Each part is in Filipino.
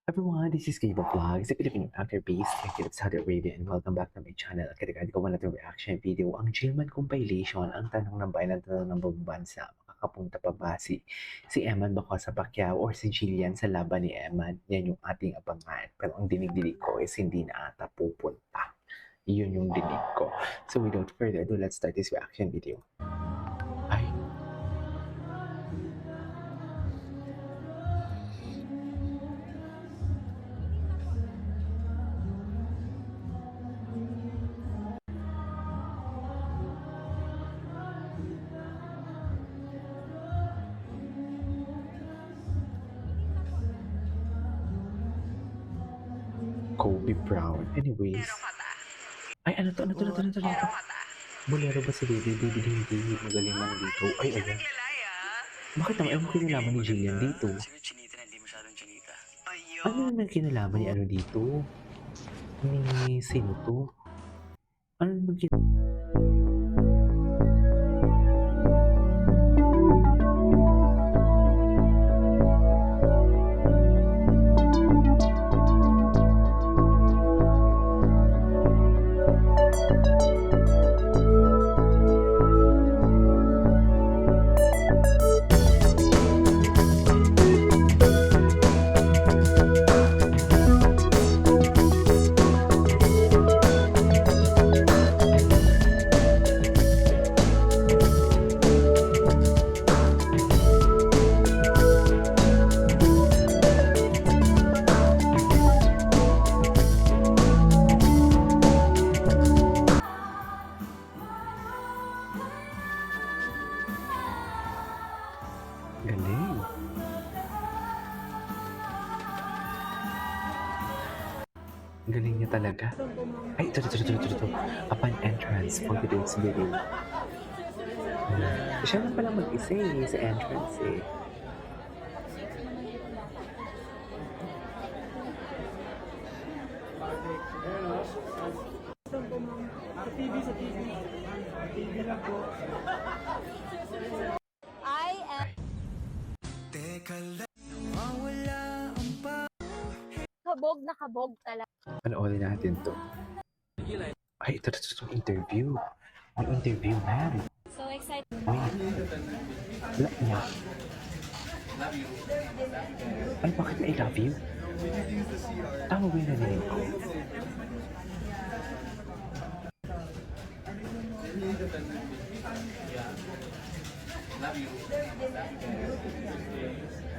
Everyone, this is Gable Vlogs, a Filipino actor based in Saudi Arabia, and welcome back to my channel. Katigad ko natin reaction video. Ang Gilman compilation, ang tanong ng bayan ng tanong ng buong bansa. Makakapunta pa ba si Eman Baco sa Pacquiao or si Jillian sa laban ni Eman? Yan yung ating abangan. Pero ang dinig-dinig ko is hindi na ata pupunta. Yun yung dinig ko. So without further ado, let's start this reaction video. Ay, Kobe Brown. Anyways. Ay, ano to? Bolero ba si David? David hindi magaling man dito. Ay, ayan. Bakit naman? Ano kinalaman ni Jillian dito? Sino chinita na hindi masyadong chinita? Ano naman kinalaman ni ano dito? Ni sino to? Ano naman galing? Galing niya talaga. Ay, ito. Upon entrance for today's video. Siya na pala mag-isa sa entrance eh. I am Ay, kabog talaga. panoorin natin to. Ay, ito, interview. May interview, man. So excited. Wait. Wala niya. Ay, bakit I love you? Tama ba yung narinig ko?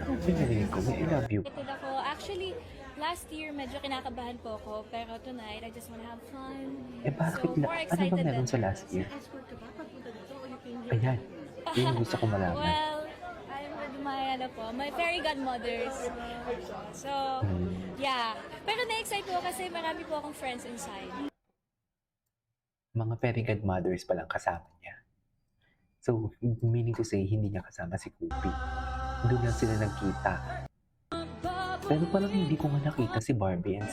Tama ba yung narinig ko? May I love you. Excited ako. Actually, last year medyo kinakabahan po ako. Pero tonight, I just wanna have fun. Eh, bakit So, more ano ba excited meron than sa last year? Ayan. Yun yung gusto ko malaman. Well, I'm with my fairy godmothers. So, yeah. Pero na-excite po kasi marami po akong friends inside. Mga fairy godmothers palang kasama niya. So, meaning to say, hindi niya kasama si Kobe. Doon lang sila nagkita. Pero parang hindi ko nga nakita si Barbie and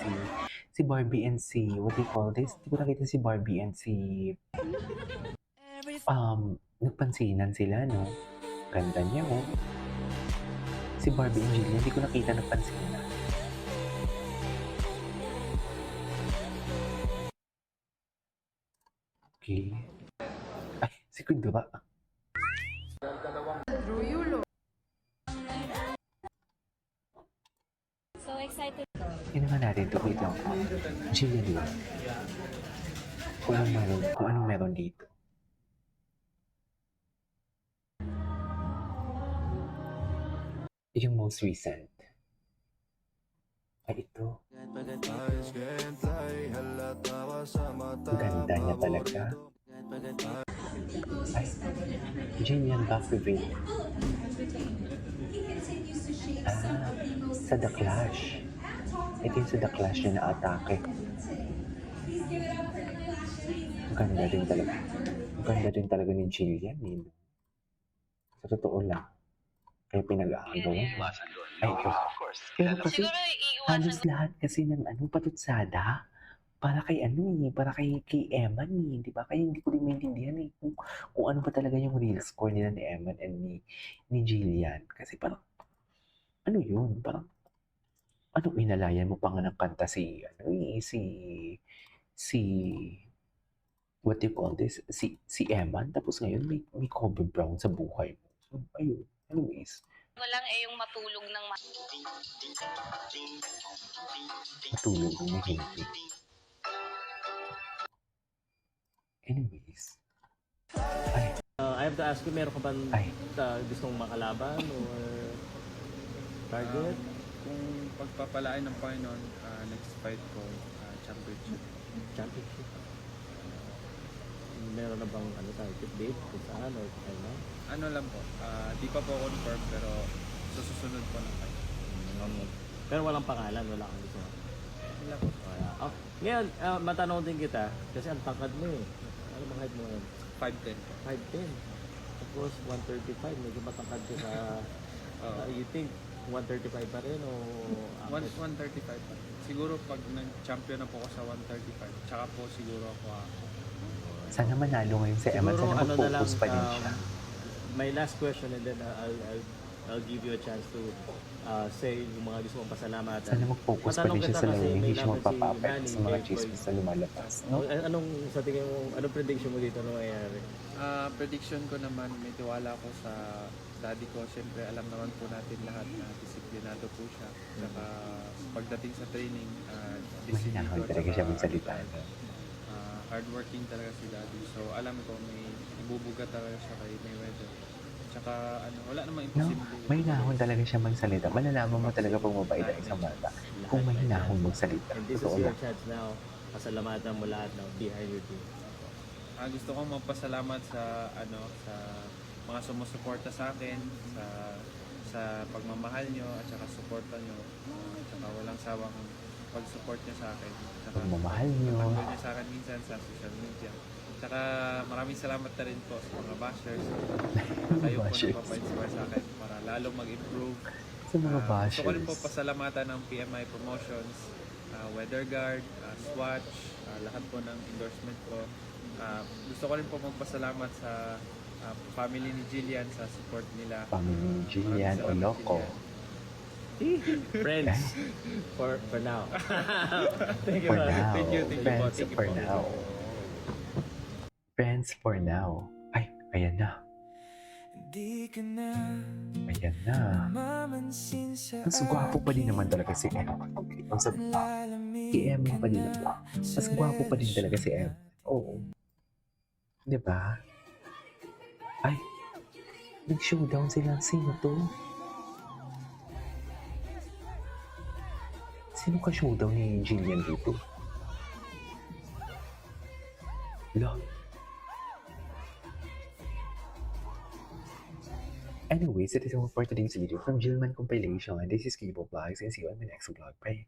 what do you call this? Hindi ko nakita si Barbie and nagpansinan sila, no? Ganda niya, oh. Si Barbie and Jillian, hindi ko nakita nagpansinan. Okay. Ay, si Kudura. So excited. Yun naman natin to. Wait lang po. Jillian lang. Kung anong meron dito. Yung most recent. Ay, ito. Ganda niya talaga. Ay, Jillian back reveal. Sa The Clash. Ito yung sa The Clash niya na atake. Ganda din talaga ni Jillian. Sa totoo lang. Kaya pinag-aagawan. Ay, ito. Pero kasi, halos lahat kasi ng patutsada, para kay Eman eh, di ba? Kaya hindi ko rin maintindihan eh, kung ano ba talaga yung real score nila ni Eman and ni Jillian. Kasi parang, ano yun? Parang, Ano, inalayan mo pa nga ng kanta si what do you call this? Si Eman, tapos ngayon may Kobe Brown sa buhay mo. So, ayun. Anyways, Mo lang eh yung matulog ng matulog ng mahimik. Anyways. I have to ask you, meron ka ba Ay. gustong makalaban or target? Kung pagpapalain ng Panginoon, next fight ko, championship. Championship? Meron na bang target date kung saan or kailan? Ano lang po, di pa po confirm pero susunod po ng fight. Pero walang pangalan, wala kang gusto. Wala po. Wala. Oh, ngayon, matanong din kita, kasi ang tangkad mo eh. Ano bang height mo ngayon? 5'10". 5'10". Tapos 135, medyo matangkad ka sa... you think 135 pa rin o... 135 pa. Siguro pag nag-champion na po ako sa 135, tsaka po siguro ako Sana manalo ngayon si Eman. Sana ano na lang, mag-focus pa din siya. my last question and then I'll give you a chance to say yung mga gusto mong pasalamatan. Sana mag-focus pa din siya sa laro. Hindi siya magpapapet sa mga chismis na lumalabas. No? Anong sa tingin mo, anong prediction mo dito ano mangyayari? prediction ko naman, may tiwala ko sa daddy ko. Siyempre, alam naman po natin lahat na disiplinado po siya. Saka pagdating sa training, Mahinahon talaga siya magsalita. Hardworking talaga si daddy. So, alam ko may ibubuga talaga siya kay Mayweather. Tsaka, wala namang No, imposible. mahinahon talaga siya magsalita. Malalaman mo talaga pag mabait ang isang bata. Kung mahinahon magsalita. And this is Totoo your lang. chance now. Pasalamatan mo lahat ng behind your team. Gusto kong magpasalamat sa sa mga sumusuporta sa akin, sa pagmamahal nyo at saka suporta nyo. Tsaka walang sawang pag-support nyo sa akin. Tsaka Pagmamahal nyo. pag-follow nyo sa akin minsan sa social media. Tsaka maraming salamat na rin po sa mga bashers. Kayo po Bashers. nagpapa-inspire sa akin para lalo mag-improve. Sa mga Gusto ko rin po bashers. pasalamatan ng PMI Promotions, Weatherguard, Swatch, lahat po ng endorsement ko. Gusto ko rin po magpasalamat sa family ni Jillian sa support nila. Family ni Jillian Maraming salamat, Oloco. Jillian. Friends, for now. Thank you. For now. Thank you po. Friends Thank you for po. now. Friends for now. Ay, ayan na. Ayan na. Mas gwapo pa din naman talaga si Em. Okay, ang sabi ko, i-Em pa din naman. Mas gwapo pa din talaga si Em. Oo. Diba? Ay, nag-showdown sila. Sino to? Sino ka showdown ni Jillian dito? Lo. Anyways, it is all for today's video from Jillman Compilation. This is Kibo Vlogs and see you on my next vlog. Bye!